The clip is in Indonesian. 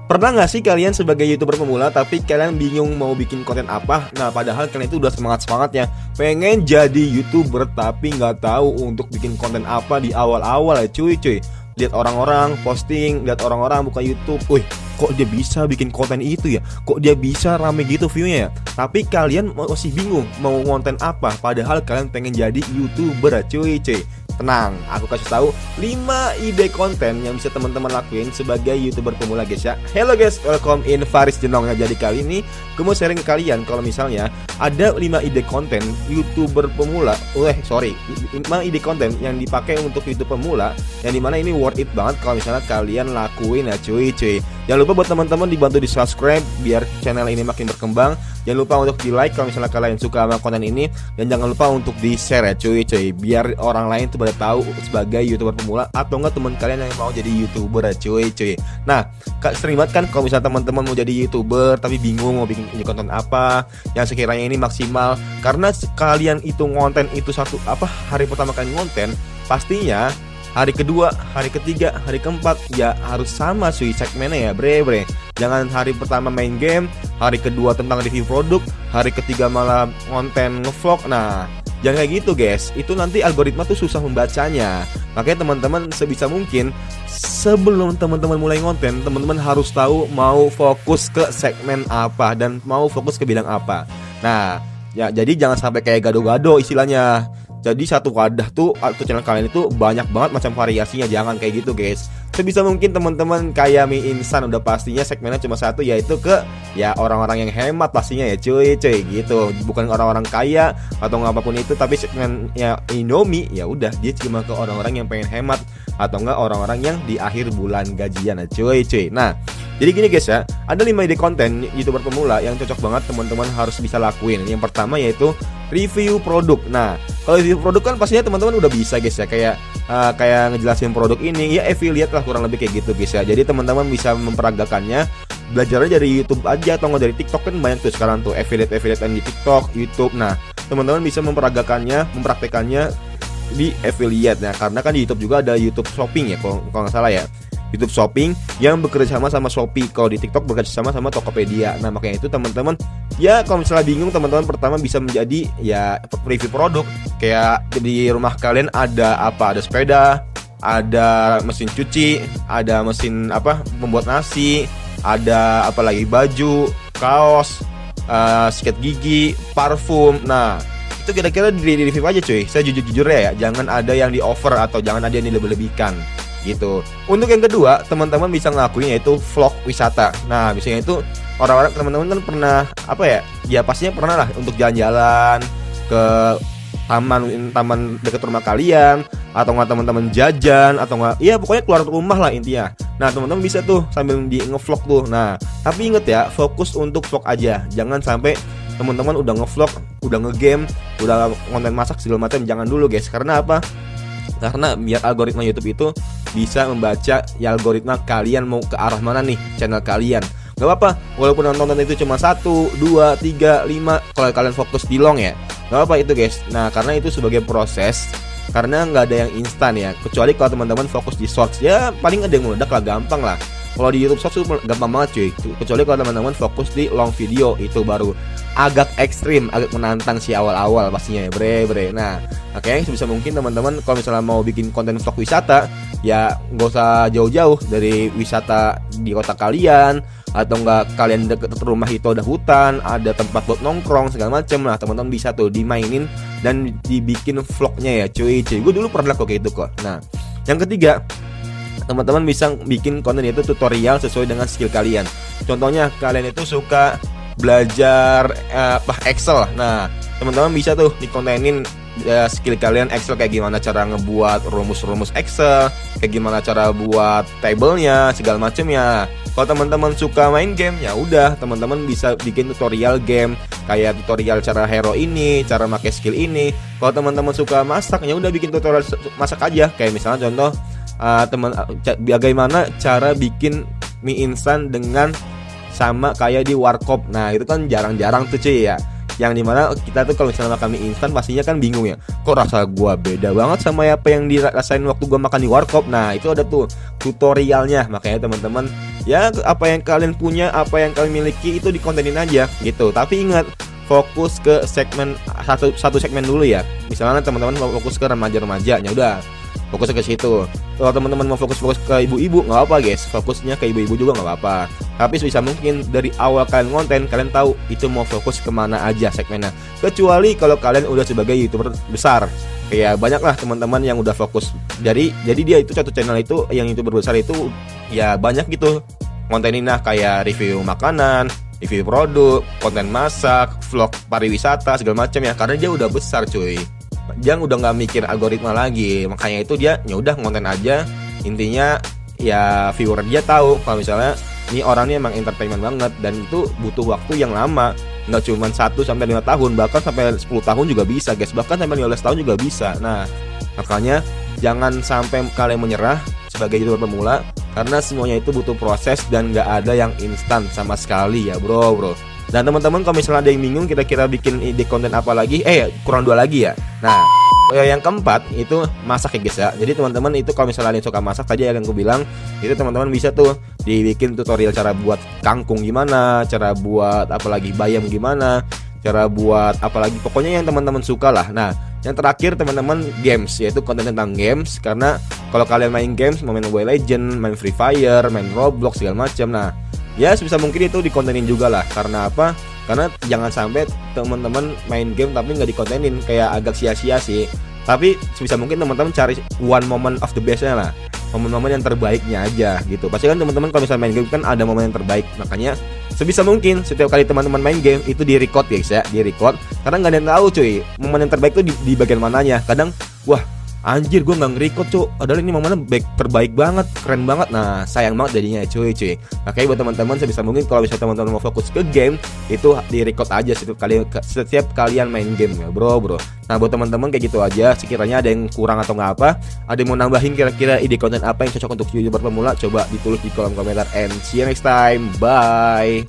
Pernah nggak sih kalian sebagai YouTuber pemula tapi kalian bingung mau bikin konten apa? Nah, padahal kalian itu udah semangat-semangatnya pengen jadi YouTuber tapi nggak tahu untuk bikin konten apa di awal-awal ya cuy. Lihat orang-orang posting, lihat orang-orang buka YouTube. Wih, kok dia bisa bikin konten itu ya? Kok dia bisa rame gitu view-nya ya? Tapi kalian masih bingung mau konten apa padahal kalian pengen jadi YouTuber ya cuy. Tenang, aku kasih tahu 5 ide konten yang bisa teman-teman lakuin sebagai YouTuber pemula guys ya. Hello guys, welcome in Faris Jenong ya. Jadi kali ini gue mau sharing ke kalian kalau misalnya ada 5 ide konten YouTuber pemula. 5 ide konten yang dipakai untuk YouTube pemula yang dimana ini worth it banget kalau misalnya kalian lakuin ya cuy. Jangan lupa buat teman-teman dibantu di subscribe biar channel ini makin berkembang. Jangan lupa untuk di like kalau misalnya kalian suka sama konten ini. Dan jangan lupa untuk di share ya cuy. Biar orang lain tuh pada tahu sebagai YouTuber pemula atau enggak teman kalian yang mau jadi YouTuber ya cuy. Nah, sering banget kan kalau misalnya teman-teman mau jadi YouTuber tapi bingung mau bikin konten apa yang sekiranya ini maksimal. Karena kalian itu konten itu hari pertama kalian konten, pastinya hari kedua, hari ketiga, hari keempat ya harus sama cuy segmennya ya bre. Jangan hari pertama main game, hari kedua tentang review produk, hari ketiga malah konten ngevlog. Nah, jangan kayak gitu guys. Itu nanti algoritma tuh susah membacanya. Makanya teman-teman sebisa mungkin sebelum teman-teman mulai konten, teman-teman harus tahu mau fokus ke segmen apa dan mau fokus ke bidang apa. Nah, ya jadi jangan sampai kayak gado-gado istilahnya. Jadi satu wadah tuh atau channel kalian itu banyak banget macam variasinya. Jangan kayak gitu guys. Sebisa mungkin teman-teman kayak mie instan udah pastinya segmennya cuma satu, yaitu ke ya orang-orang yang hemat pastinya ya cuy gitu. Bukan orang-orang kaya atau apapun itu, tapi segmennya Indomie ya udah dia cuma ke orang-orang yang pengen hemat atau enggak orang-orang yang di akhir bulan gajian ya cuy. Nah, jadi gini guys ya, ada 5 ide konten YouTuber pemula yang cocok banget teman-teman harus bisa lakuin. Yang pertama yaitu review produk. Nah, kalau review produk kan pastinya teman-teman udah bisa guys ya, kayak ngejelasin produk ini ya, affiliate lah kurang lebih kayak gitu guys ya. Jadi teman-teman bisa memperagakannya, belajarnya dari YouTube aja atau nggak dari TikTok, kan banyak tuh sekarang tuh affiliate di TikTok, YouTube. Nah, teman-teman bisa mempraktekannya di affiliate. Nah, karena kan di YouTube juga ada YouTube Shopping ya kalau nggak salah ya. YouTube Shopping yang bekerja sama Shopee. Kalau di TikTok bekerja sama Tokopedia. Nah, makanya itu teman-teman ya kalau misalnya bingung, teman-teman pertama bisa menjadi ya review produk. Kayak di rumah kalian ada apa? Ada sepeda, ada mesin cuci, ada mesin pembuat nasi, ada apa lagi, baju, kaos, sikat gigi, parfum. Nah, itu kira-kira di review aja cuy. Saya jujur ya, jangan ada yang di over atau jangan ada yang dilebih-lebihkan gitu. Untuk yang kedua, teman-teman bisa ngelakuin yaitu vlog wisata. Nah, misalnya itu orang-orang teman-teman kan pernah ya pastinya pernah lah untuk jalan-jalan ke taman dekat rumah kalian, atau nggak teman-teman jajan, atau nggak ya pokoknya keluar rumah lah intinya. Nah, teman-teman bisa tuh sambil di ngevlog tuh. Nah, tapi inget ya, fokus untuk vlog aja. Jangan sampai teman-teman udah ngevlog, udah ngegame, udah konten masak segala macam, jangan dulu guys. Karena apa? Karena biar algoritma YouTube itu bisa membaca ya algoritma kalian mau ke arah mana nih channel kalian. Gak apa-apa, walaupun nonton itu cuma 1, 2, 3, 5, kalau kalian fokus di long ya gak apa-apa itu guys. Nah, karena itu sebagai proses, karena nggak ada yang instan ya. Kecuali kalau teman-teman fokus di shorts, ya paling ada yang meledak lah, gampang lah. Kalau di YouTube Shorts itu gampang banget cuy. Kecuali kalau teman-teman fokus di long video, itu baru agak ekstrim, agak menantang sih awal-awal pastinya ya bre. Nah, oke, sebisa mungkin teman-teman kalau misalnya mau bikin konten vlog wisata, ya nggak usah jauh-jauh dari wisata di kota kalian, atau enggak kalian deket rumah itu ada hutan, ada tempat buat nongkrong segala macam lah. Teman-teman bisa tuh dimainin dan dibikin vlognya ya cuy. Gue dulu pernah kok kayak gitu kok. Nah, yang ketiga, teman-teman bisa bikin konten itu tutorial sesuai dengan skill kalian. Contohnya kalian itu suka belajar Excel. Nah, teman-teman bisa tuh dikontenin skill kalian Excel, kayak gimana cara ngebuat rumus-rumus Excel, kayak gimana cara buat tablenya segala macamnya. Kalau teman-teman suka main game, ya udah teman-teman bisa bikin tutorial game, kayak tutorial cara hero ini, cara pakai skill ini. Kalau teman-teman suka masak, ya udah bikin tutorial masak aja. Kayak misalnya contoh bagaimana cara bikin mie instan dengan sama kayak di warkop. Nah, itu kan jarang-jarang tuh cuy ya. yang dimana kita tuh kalau misalnya makan mie instan pastinya kan bingung ya, kok rasa gua beda banget sama apa yang dirasain waktu gua makan di warkop. Nah itu ada tuh tutorialnya, makanya teman-teman ya apa yang kalian punya, apa yang kalian miliki itu dikontenin aja gitu. Tapi ingat, fokus ke segmen satu segmen dulu ya. Misalnya teman-teman mau fokus ke remaja-remaja, ya udah fokus ke situ. Kalau teman-teman mau fokus ke ibu-ibu, nggak apa guys, fokusnya ke ibu-ibu juga nggak apa. Tapi sebisa mungkin dari awal kalian konten, kalian tahu itu mau fokus kemana aja segmennya. Kecuali kalau kalian udah sebagai YouTuber besar, kayak banyak lah teman-teman yang udah fokus. Jadi dia itu satu channel itu yang YouTuber besar itu ya banyak gitu konteninnya, kayak review makanan, review produk, konten masak, vlog pariwisata segala macam ya, karena dia udah besar cuy. Dia udah nggak mikir algoritma lagi, makanya itu dia ya udah ngonten aja. Intinya ya viewer dia tahu kalau misalnya ini orangnya emang entertainment banget, dan itu butuh waktu yang lama, nggak cuma 1-5 tahun, bahkan sampai 10 tahun juga bisa guys, bahkan sampai 15 tahun juga bisa. Nah makanya jangan sampai kalian menyerah sebagai YouTuber pemula, karena semuanya itu butuh proses dan nggak ada yang instan sama sekali ya bro. Dan teman-teman kalau misalnya ada yang bingung kira-kira bikin ide konten apa lagi, kurang 2 lagi ya. Nah yang keempat itu masak ya guys ya. Jadi teman-teman itu kalau misalnya kalian suka masak, tadi yang aku bilang itu teman-teman bisa tuh dibikin tutorial cara buat kangkung gimana, cara buat apalagi bayam gimana, cara buat apalagi, pokoknya yang teman-teman suka lah. Nah yang terakhir teman-teman games, yaitu konten tentang games, karena kalau kalian main games, mau main Mobile Legends, main Free Fire, main Roblox segala macam, nah ya sebisa mungkin itu dikontenin juga lah. Karena apa? Karena jangan sampai teman-teman main game tapi nggak dikontenin, kayak agak sia-sia sih. Tapi sebisa mungkin teman-teman cari one moment of the bestnya lah, momen-momen yang terbaiknya aja gitu. Pasti kan teman-teman kalau misalnya main game kan ada momen yang terbaik, makanya sebisa mungkin setiap kali teman-teman main game itu di record guys ya, di record. Karena nggak ada yang tahu cuy momen yang terbaik itu di bagian mananya. Kadang wah anjir gue nggak nge-record cuy, padahal ini momennya terbaik banget, keren banget. Nah sayang banget jadinya cuy. Makanya buat teman-teman sebisa mungkin kalau misalnya teman-teman mau fokus ke game, itu di record aja setiap kalian main game ya bro. Nah buat teman-teman kayak gitu aja. Sekiranya ada yang kurang atau nggak apa, ada yang mau nambahin kira-kira ide konten apa yang cocok untuk YouTuber pemula, coba ditulis di kolom komentar. And see you next time, bye.